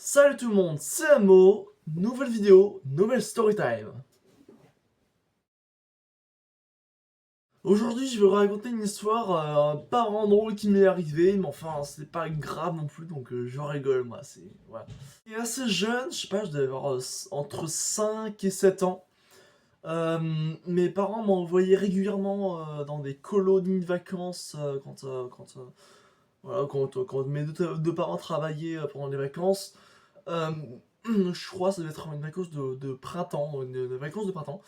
Salut tout le monde, c'est Amo, nouvelle vidéo, nouvelle story time. Aujourd'hui je vais vous raconter une histoire pas vraiment drôle qui m'est arrivée, mais enfin c'est pas grave non plus, donc je rigole moi, c'est... Voilà. Et assez jeune, je sais pas, je devais avoir entre 5 et 7 ans. Mes parents m'envoyaient régulièrement dans des colonies de vacances quand mes deux parents travaillaient pendant les vacances. Euh, je crois que ça devait être une vacances de printemps, une vacances de printemps,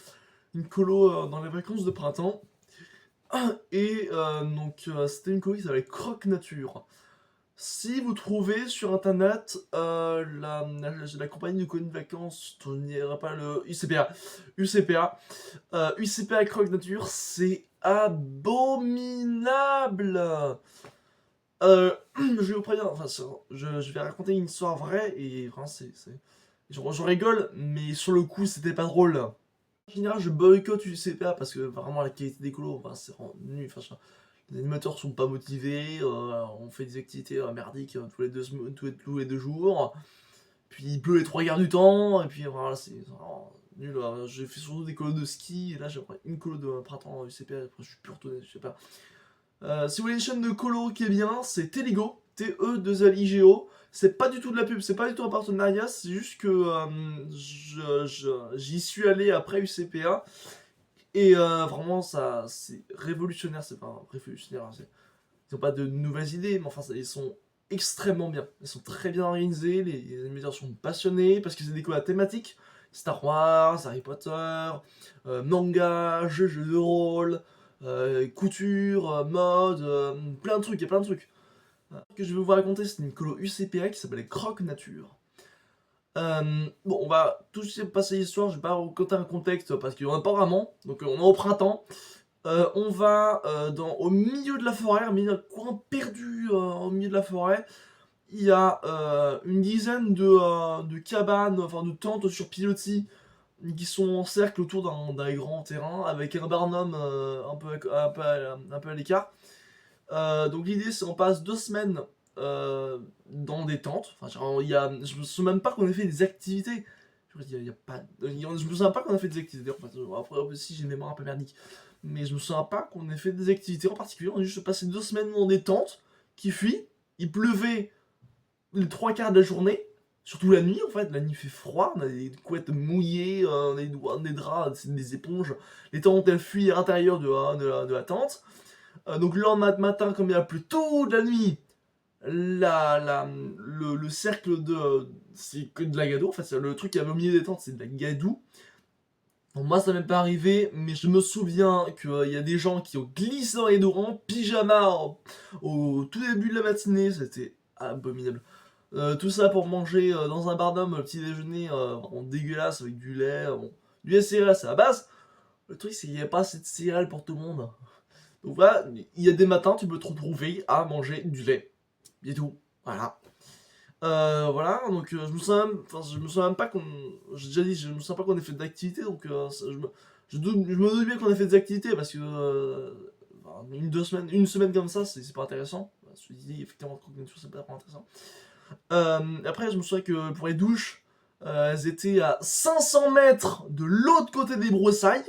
une colo dans les vacances de printemps. Et c'était une colo qui s'appelait Croque Nature. Si vous trouvez sur internet la compagnie de colonie de vacances, je ne dirai pas le UCPA Croque Nature, c'est abominable. Je vais vous prévenir, enfin, je vais raconter une histoire vraie et vraiment je rigole, mais sur le coup c'était pas drôle. En général, je boycotte UCPA parce que vraiment la qualité des colos, enfin, c'est vraiment nul. Enfin, les animateurs sont pas motivés, on fait des activités merdiques tous les deux jours, puis il pleut les trois quarts du temps, et puis voilà, c'est vraiment nul. J'ai fait surtout des colos de ski, et là j'ai pris une colo de printemps UCPA, après je suis plus retourné, je sais pas. Si vous voulez une chaîne de colo qui est bien, c'est Teligo, T-E-2-L-I-G-O. C'est pas du tout de la pub, c'est pas du tout un partenariat, c'est juste que j'y suis allé après UCPA. Et vraiment, ça, c'est révolutionnaire, c'est pas révolutionnaire. Ils ont pas de nouvelles idées, mais enfin, ils sont extrêmement bien. Ils sont très bien organisés, les animateurs sont passionnés, parce que c'est des colos à thématique. Star Wars, Harry Potter, manga, jeux de rôle, couture, mode, plein de trucs, il y a plein de trucs. Ce que je vais vous raconter, c'est une colo UCPA qui s'appelait Croque Nature. Bon, on va tout de suite passer l'histoire, je vais pas vous raconter un contexte parce qu'il y en a pas vraiment. Donc on est au printemps. On va au milieu de la forêt, un coin perdu au milieu de la forêt. Il y a une dizaine de cabanes, enfin de tentes sur pilotis qui sont en cercle autour d'un grand terrain avec un barnum un peu à l'écart. Donc l'idée c'est qu'on passe 2 semaines dans des tentes. Enfin, genre, je me souviens même pas qu'on ait fait des activités. Il y a pas, je me souviens pas qu'on a fait des activités. En fait, après aussi j'ai une mémoire un peu merdique. Mais je me souviens pas qu'on ait fait des activités en particulier. On a juste passé 2 semaines dans des tentes qui fuient. Il pleuvait les trois quarts de la journée. Surtout la nuit en fait, la nuit fait froid, on a des couettes mouillées, on a des draps, c'est des éponges. Les tentes elles fuient à l'intérieur de la tente. Donc le lendemain matin, comme il a plu toute la nuit, le cercle de... c'est que de la gadoue, en fait, le truc qui avait au milieu des tentes, c'est de la gadoue. Bon, moi, ça m'est pas arrivé, mais je me souviens qu'il y a des gens qui ont glissé dans les dos en pyjama au tout début de la matinée, c'était abominable. Tout ça pour manger dans un barnum le petit déjeuner vraiment dégueulasse avec du lait, bon, du lait céréales, c'est la base. Le truc, c'est qu'il n'y a pas assez de céréales pour tout le monde. Donc voilà, il y a des matins, tu peux te retrouver à manger du lait. Et tout. Voilà. Voilà, donc je me souviens même pas qu'on... J'ai déjà dit, je me souviens pas qu'on ait fait d'activités, donc je me doute bien qu'on ait fait des activités, parce que une semaine comme ça, c'est pas intéressant. Je me dis, effectivement, c'est pas vraiment intéressant. Après, je me souviens que pour les douches, elles étaient à 500 mètres de l'autre côté des broussailles.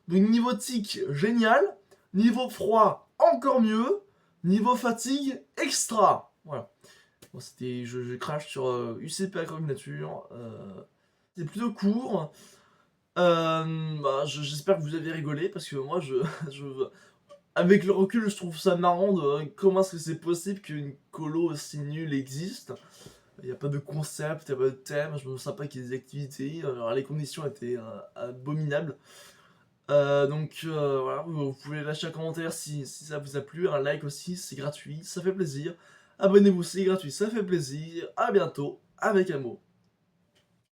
Donc niveau tic, génial. Niveau froid, encore mieux. Niveau fatigue, extra. Voilà. Bon, je crache sur UCP Croque Nature. C'est plutôt court. J'espère que vous avez rigolé parce que moi, avec le recul, je trouve ça marrant de comment est-ce que c'est possible qu'une colo aussi nulle existe. Il n'y a pas de concept, il n'y a pas de thème, je me sens pas qu'il y ait des activités, alors les conditions étaient abominables. Voilà, vous pouvez lâcher un commentaire si ça vous a plu, un like aussi, c'est gratuit, ça fait plaisir. Abonnez-vous, c'est gratuit, ça fait plaisir. À bientôt, avec amour.